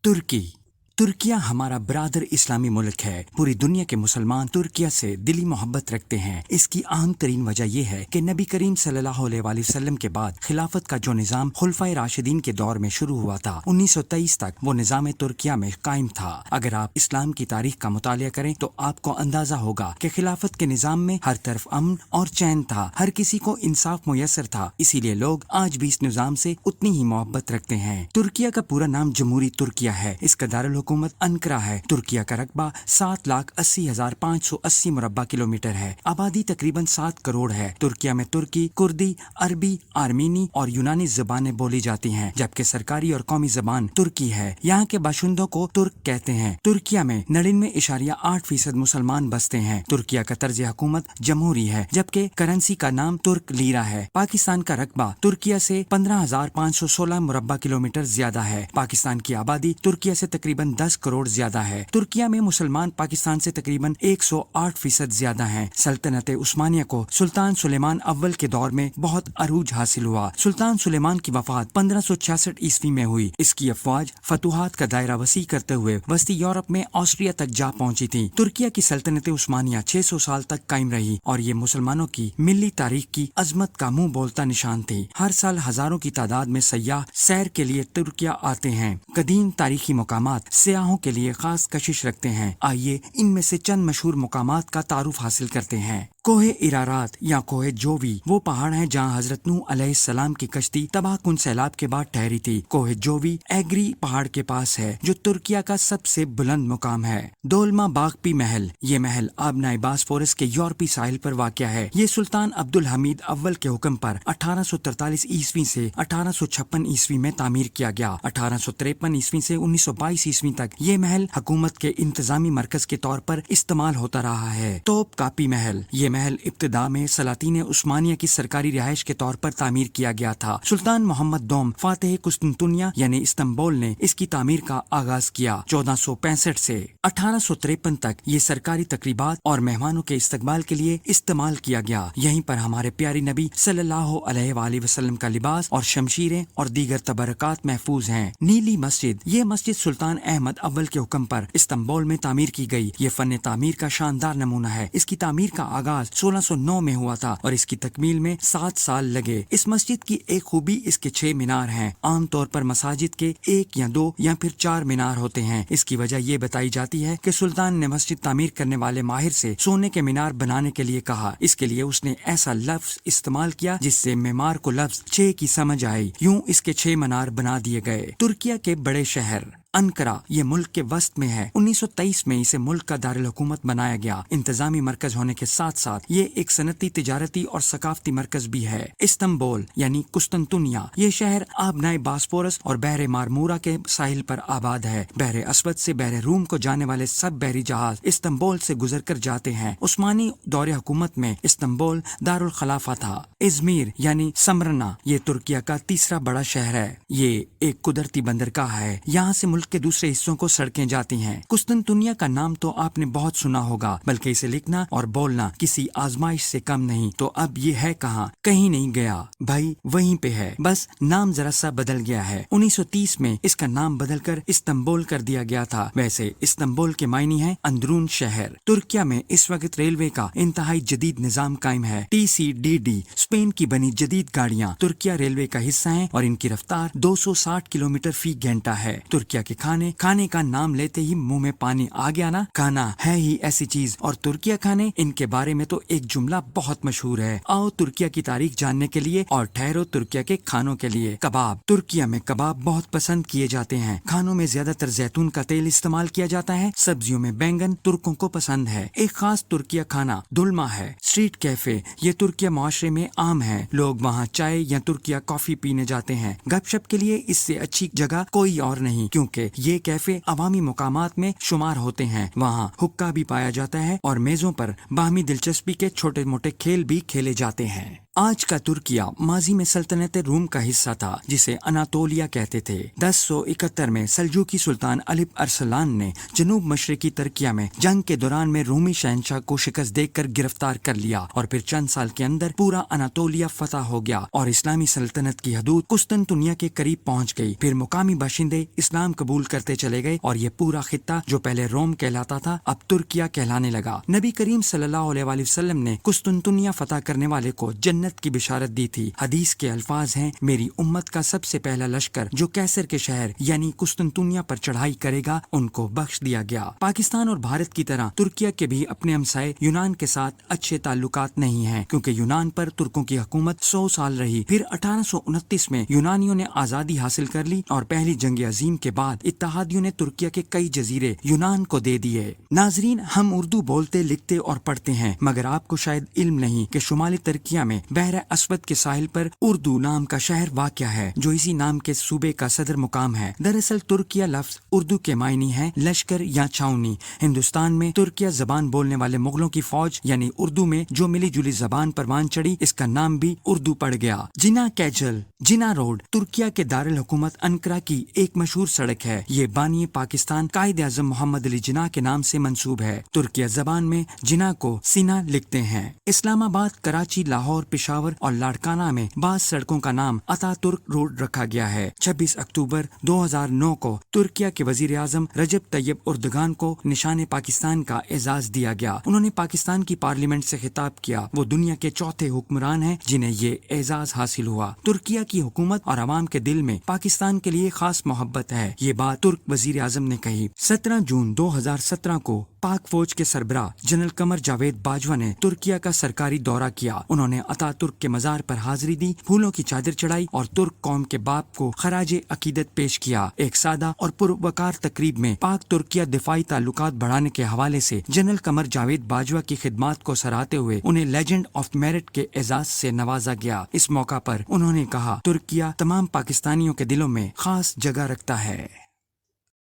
तुर्की। तुर्किया हमारा ब्रादर इस्लामी मुल्क है। पूरी दुनिया के मुसलमान तुर्किया से दिली मोहब्बत रखते हैं। इसकी अहम तरीन वजह यह है कि नबी करीम सल्लल्लाहु अलैहि वसल्लम के बाद खिलाफत का जो निज़ाम खुलफाए राशिदीन के दौर में शुरू हुआ था, 1923 तक वो निज़ाम तुर्किया में कायम था। अगर आप इस्लाम की तारीख का मुतालिया करें तो आपको अंदाजा होगा कि खिलाफत के निज़ाम में हर तरफ अमन और चैन था, हर किसी को इंसाफ मुयसर था। इसीलिए लोग आज भी इस निज़ाम से उतनी ही मोहब्बत रखते हैं। तुर्किया का पूरा नाम जमहूरी तुर्किया है। इसका दारुल हुकूमत अंकरा है। तुर्किया का रकबा 7,80,580 मुरब्बा किलोमीटर है। आबादी तकरीबन 7 करोड़ है। तुर्किया में तुर्की, कुर्दी, अरबी, आर्मीनी और यूनानी ज़बानें बोली जाती हैं, जबकि सरकारी और कौमी ज़बान तुर्की है। यहाँ के बाशिंदों को तुर्क कहते हैं। तुर्किया में 99.8% मुसलमान बसते हैं। तुर्किया का तर्ज हुकूमत जमहूरी है, जबकि करेंसी का नाम तुर्क लीरा है। पाकिस्तान का रकबा तुर्किया से 15,516 मुरब्बा किलोमीटर ज्यादा है। पाकिस्तान की आबादी तुर्किया से तकरीबन 10 करोड़ ज्यादा है। तुर्किया में मुसलमान पाकिस्तान से तकरीबन 108% ज्यादा हैं। सल्तनत उस्मानिया को सुल्तान सुलेमान अव्वल के दौर में बहुत अरूज हासिल हुआ। सुल्तान सुलेमान की वफात 1566 ईस्वी में हुई। इसकी अफवाज फतुहात का दायरा वसी करते हुए वस्ती यूरोप में ऑस्ट्रिया तक जा पहुंची थी। तुर्किया की सल्तनत उस्मानिया 600 साल तक कायम रही और ये मुसलमानों की मिली तारीख की अजमत का मुंह बोलता निशान थी। हर साल हजारों की तादाद में सयाह सैर के लिए तुर्किया आते हैं। कदीम तारीखी मुकामात सियाहों के लिए खास कशिश रखते हैं। आइए इनमें से चंद मशहूर मुकामात का तारुफ हासिल करते हैं। कोहे इरारात या कोहे जोवी वो पहाड़ है जहाँ हजरत नूह अलैहिस्सलाम की कश्ती तबाहकुन सैलाब के बाद ठहरी थी। कोहे जोवी एग्री पहाड़ के पास है, जो तुर्किया का सबसे बुलंद मुकाम है। दोलमा बागपी महल, ये महल आबनाए बासफोरस के यूरोपी साहिल पर वाक़या है। ये सुल्तान अब्दुल हमीद अव्वल के हुक्म पर 1843 ईस्वी से 1856 ईस्वी में तामीर किया गया। 1853 ईस्वी से 1922 ईस्वी तक ये महल हुकूमत के इंतजामी मरकज के तौर पर इस्तेमाल होता रहा है। तोप कापी महल, ये महल इब्तिदा में सलातीन उस्मानिया की सरकारी रिहाइश के तौर पर तामीर किया गया था। सुल्तान मोहम्मद दोम फातेह कुस्तुनतुनिया यानी इस्तांबुल ने इसकी तामीर का आगाज किया। 1465 से 1853 तक ये सरकारी तकरीबात और मेहमानों के इस्तकबाल के लिए इस्तेमाल किया गया। यहीं पर हमारे प्यारे नबी सल्लल्लाहु अलैहि वसल्लम का लिबास और शमशीरें और दीगर तबरकात महफूज हैं। नीली मस्जिद, ये मस्जिद सुल्तान अहमद अव्वल के हुक्म पर इस्तांबुल में तामीर की गई। ये फन तामीर का शानदार नमूना है। इसकी तामीर का आगाज 1609 में हुआ था और इसकी तकमील में 7 साल लगे। इस मस्जिद की एक खूबी इसके 6 मीनार हैं। आमतौर पर मसाजिद के 1 या 2 या फिर 4 मीनार होते हैं। इसकी वजह ये बताई जाती है कि सुल्तान ने मस्जिद तामीर करने वाले माहिर से सोने के मीनार बनाने के लिए कहा। इसके लिए उसने ऐसा लफ्ज इस्तेमाल किया जिससे मेमार को लफ्ज 6 की समझ आई। यूं इसके 6 मीनार बना दिए गए। तुर्किया के बड़े शहर अंकरा, ये मुल्क के वस्त में है। 1923 में इसे मुल्क का दारुल हुकूमत बनाया गया। इंतजामी मरकज होने के साथ साथ ये एक सनती, तिजारती और सकाफती मरकज भी है। इस्तांबुल यानी कुस्तुनतुनिया, ये शहर आबनाए बासफोरस और बहरे मारमूरा के साहिल पर आबाद है। बहरे अस्वद से बहरे रूम को जाने वाले सब बहरी जहाज इस्तांबुल से गुजर कर जाते हैं। उस्मानी दौरे हुकूमत में इस्तांबुल दारुल खलाफा था। इजमीर यानी समरना, ये तुर्किया का तीसरा बड़ा शहर है। ये एक कुदरती बंदरगाह है। यहाँ से मुल्क के दूसरे हिस्सों को सड़कें जाती हैं। कुस्तुनतुनिया का नाम तो आपने बहुत सुना होगा, बल्कि इसे लिखना और बोलना किसी आजमाइश से कम नहीं। तो अब ये है कहाँ? कहीं नहीं गया भाई, वहीं पे है। बस नाम जरा सा बदल गया है। 1930 में इसका नाम बदलकर इस्तांबुल कर दिया गया था। वैसे इस्तांबुल के मायने है अंदरून शहर। तुर्किया में इस वक्त रेलवे का इंतहाई जदीद निजाम कायम है। TCDD स्पेन की बनी जदीद गाड़ियाँ तुर्किया रेलवे का हिस्सा है और इनकी रफ्तार 260 किलोमीटर फी घंटा है। तुर्किया के खाने का नाम लेते ही मुंह में पानी आ गया ना। खाना है ही ऐसी चीज, और तुर्किया खाने, इनके बारे में तो एक जुमला बहुत मशहूर है। आओ तुर्किया की तारीख जानने के लिए और ठहरो तुर्किया के खानों के लिए। कबाब, तुर्किया में कबाब बहुत पसंद किए जाते हैं। खानों में ज्यादातर जैतून का तेल इस्तेमाल किया जाता है। सब्जियों में बैंगन तुर्कों को पसंद है। एक खास तुर्किया खाना दुल्मा है। स्ट्रीट कैफे, ये तुर्किया मुआशरे में आम है। लोग वहाँ चाय या तुर्किया कॉफी पीने जाते हैं। गपशप के लिए इससे अच्छी जगह कोई और नहीं, क्योंकि ये कैफे अवामी मुकामात में शुमार होते हैं। वहाँ हुक्का भी पाया जाता है और मेजों पर बाहमी दिलचस्पी के छोटे मोटे खेल भी खेले जाते हैं। آج کا ترکیہ ماضی میں سلطنت روم کا حصہ تھا جسے اناطولیہ کہتے تھے۔ 1071 میں سلجوقی سلطان الپ ارسلان نے جنوب مشرقی ترکیہ میں جنگ کے دوران میں رومی شہنشاہ کو شکست دے کر گرفتار کر لیا اور پھر چند سال کے اندر پورا اناطولیہ فتح ہو گیا اور اسلامی سلطنت کی حدود قسطنطنیہ کے قریب پہنچ گئی۔ پھر مقامی باشندے اسلام قبول کرتے چلے گئے اور یہ پورا خطہ جو پہلے روم کہلاتا تھا اب ترکیہ کہلانے لگا۔ نبی کریم صلی اللہ علیہ وآلہ وسلم نے قسطنطنیہ فتح کرنے والے کو جنت کی بشارت دی تھی۔ حدیث کے الفاظ ہیں، میری امت کا سب سے پہلا لشکر جو کیسر کے شہر یعنی قسطنطنیہ پر چڑھائی کرے گا ان کو بخش دیا گیا۔ پاکستان اور بھارت کی طرح ترکیہ کے بھی اپنے ہمسائے یونان کے ساتھ اچھے تعلقات نہیں ہیں، کیونکہ یونان پر ترکوں کی حکومت 100 سال رہی۔ پھر 1829 میں یونانیوں نے آزادی حاصل کر لی اور پہلی جنگ عظیم کے بعد اتحادیوں نے ترکیہ کے کئی جزیرے یونان کو دے دیے۔ ناظرین، ہم اردو بولتے، لکھتے اور پڑھتے ہیں، مگر آپ کو شاید علم نہیں کہ شمالی ترکیہ میں بحر اسود کے ساحل پر اردو نام کا شہر واقع ہے جو اسی نام کے صوبے کا صدر مقام ہے۔ دراصل ترکیہ لفظ اردو کے معنی ہے لشکر یا چھاؤنی۔ ہندوستان میں ترکیہ زبان بولنے والے مغلوں کی فوج یعنی اردو میں جو ملی جلی زبان پروان چڑھی، اس کا نام بھی اردو پڑ گیا۔ جنا کیچل جنا روڈ ترکیہ کے دارالحکومت انقرہ کی ایک مشہور سڑک ہے۔ یہ بانی پاکستان قائد اعظم محمد علی جناح کے نام سے منسوب ہے۔ ترکیہ زبان میں جناح کو سینا لکھتے ہیں۔ اسلام آباد، کراچی، لاہور، پشاور اور لاڑکانہ میں بعض سڑکوں کا نام اتا ترک روڈ رکھا گیا ہے۔ 26 اکتوبر 2009 کو ترکیہ کے وزیر اعظم رجب طیب اردگان کو نشان پاکستان کا اعزاز دیا گیا۔ انہوں نے پاکستان کی پارلیمنٹ سے خطاب کیا۔ وہ دنیا کے چوتھے حکمران ہیں جنہیں یہ اعزاز حاصل ہوا۔ ترکیہ کی حکومت اور عوام کے دل میں پاکستان کے لیے خاص محبت ہے، یہ بات ترک وزیر اعظم نے کہی۔ 17 جون 2017 کو پاک فوج کے سربراہ جنرل قمر جاوید باجوہ نے ترکیہ کا سرکاری دورہ کیا۔ انہوں نے اتا ترک کے مزار پر حاضری دی، پھولوں کی چادر چڑھائی اور ترک قوم کے باپ کو خراج عقیدت پیش کیا۔ ایک سادہ اور پروقار تقریب میں پاک ترکیہ دفاعی تعلقات بڑھانے کے حوالے سے جنرل قمر جاوید باجوہ کی خدمات کو سراہتے ہوئے انہیں لیجنڈ آف میرٹ کے اعزاز سے نوازا گیا۔ اس موقع پر انہوں نے کہا، ترکیہ تمام پاکستانیوں کے دلوں میں خاص جگہ رکھتا ہے۔